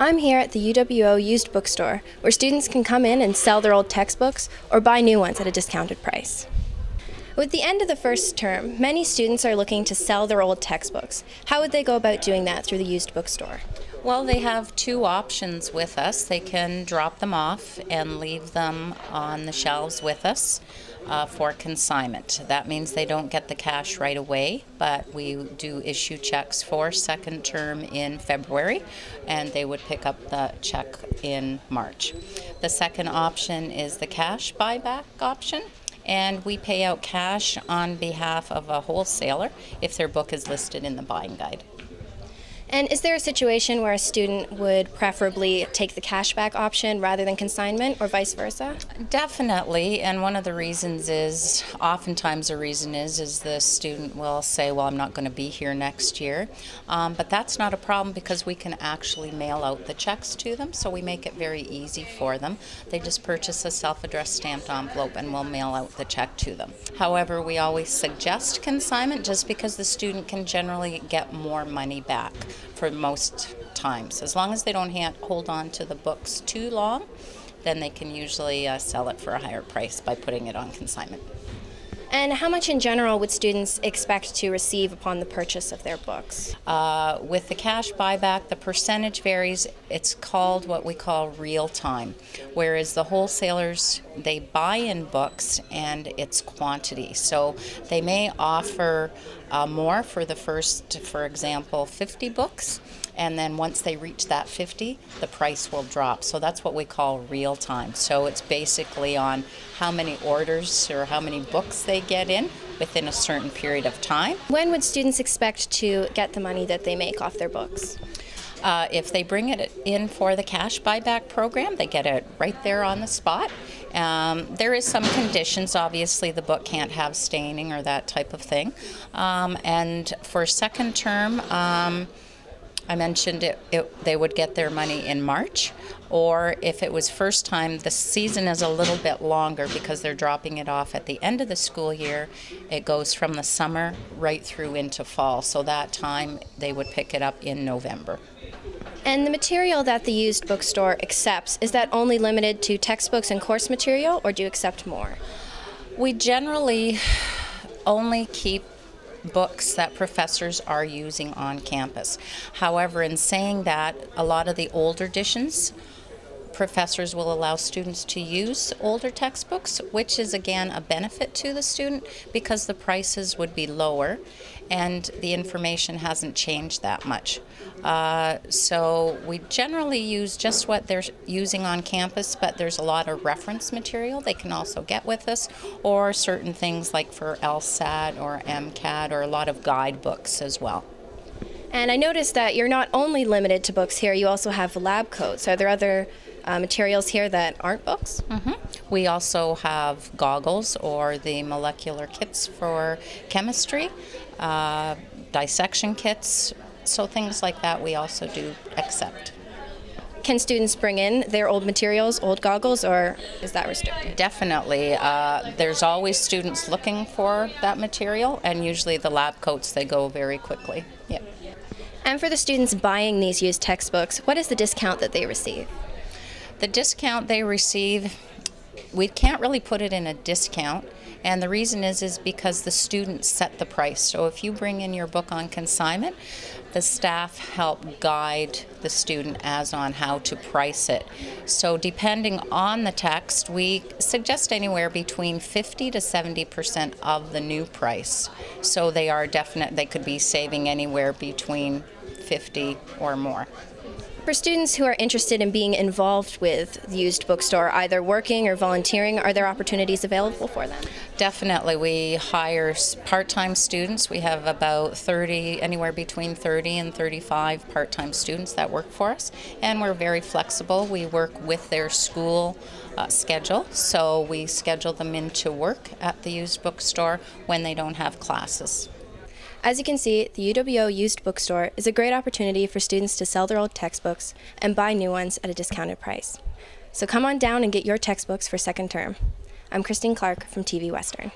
I'm here at the UWO used bookstore, where students can come in and sell their old textbooks or buy new ones at a discounted price. With the end of the first term, many students are looking to sell their old textbooks. How would they go about doing that through the used bookstore? Well, they have two options with us. They can drop them off and leave them on the shelves with us for consignment. That means they don't get the cash right away, but we do issue checks for second term in February, and they would pick up the check in March. The second option is the cash buyback option, and we pay out cash on behalf of a wholesaler if their book is listed in the buying guide. And is there a situation where a student would preferably take the cashback option rather than consignment, or vice versa? Definitely, and one of the reasons is, oftentimes the reason is the student will say, well, I'm not going to be here next year, but that's not a problem because we can actually mail out the checks to them, so we make it very easy for them. They just purchase a self-addressed stamped envelope and we'll mail out the check to them. However, we always suggest consignment just because the student can generally get more money back for most times. As long as they don't hold on to the books too long, then they can usually sell it for a higher price by putting it on consignment. And how much in general would students expect to receive upon the purchase of their books? With the cash buyback, the percentage varies. It's called what we call real time, whereas the wholesalers, they buy in books and it's quantity. So they may offer more for the first, for example, 50 books, and then once they reach that 50, the price will drop. So that's what we call real time. So it's basically on how many orders or how many books they get in within a certain period of time. When would students expect to get the money that they make off their books? If they bring it in for the cash buyback program, they get it right there on the spot. There is some conditions. Obviously, the book can't have staining or that type of thing. And for second term, I mentioned they would get their money in March, or if it was first time, the season is a little bit longer because they're dropping it off at the end of the school year. It goes from the summer right through into fall, so that time they would pick it up in November. And the material that the used bookstore accepts, is that only limited to textbooks and course material, or do you accept more? We generally only keep books that professors are using on campus. However, in saying that, a lot of the older editions, professors will allow students to use older textbooks, which is again a benefit to the student because the prices would be lower and the information hasn't changed that much. So we generally use just what they're using on campus, but there's a lot of reference material they can also get with us, or certain things like for LSAT or MCAT, or a lot of guidebooks as well. And I noticed that you're not only limited to books here, you also have lab coats. Are there other materials here that aren't books? Mm-hmm. We also have goggles or the molecular kits for chemistry, dissection kits, so things like that we also do accept. Can students bring in their old materials, old goggles, or is that restricted? Definitely. There's always students looking for that material, and usually the lab coats, they go very quickly. Yep. And for the students buying these used textbooks, what is the discount that they receive? The discount they receive, we can't really put it in a discount, and the reason is because the students set the price. So if you bring in your book on consignment, the staff help guide the student as on how to price it. So depending on the text, we suggest anywhere between 50 to 70% of the new price. So they are definite, they could be saving anywhere between 50 or more. For students who are interested in being involved with the used bookstore, either working or volunteering, are there opportunities available for them? Definitely. We hire part-time students. We have about 30, anywhere between 30 and 35 part-time students that work for us, and we're very flexible. We work with their school schedule, so we schedule them into work at the used bookstore when they don't have classes. As you can see, the UWO used bookstore is a great opportunity for students to sell their old textbooks and buy new ones at a discounted price. So come on down and get your textbooks for second term. I'm Christine Clark from TV Western.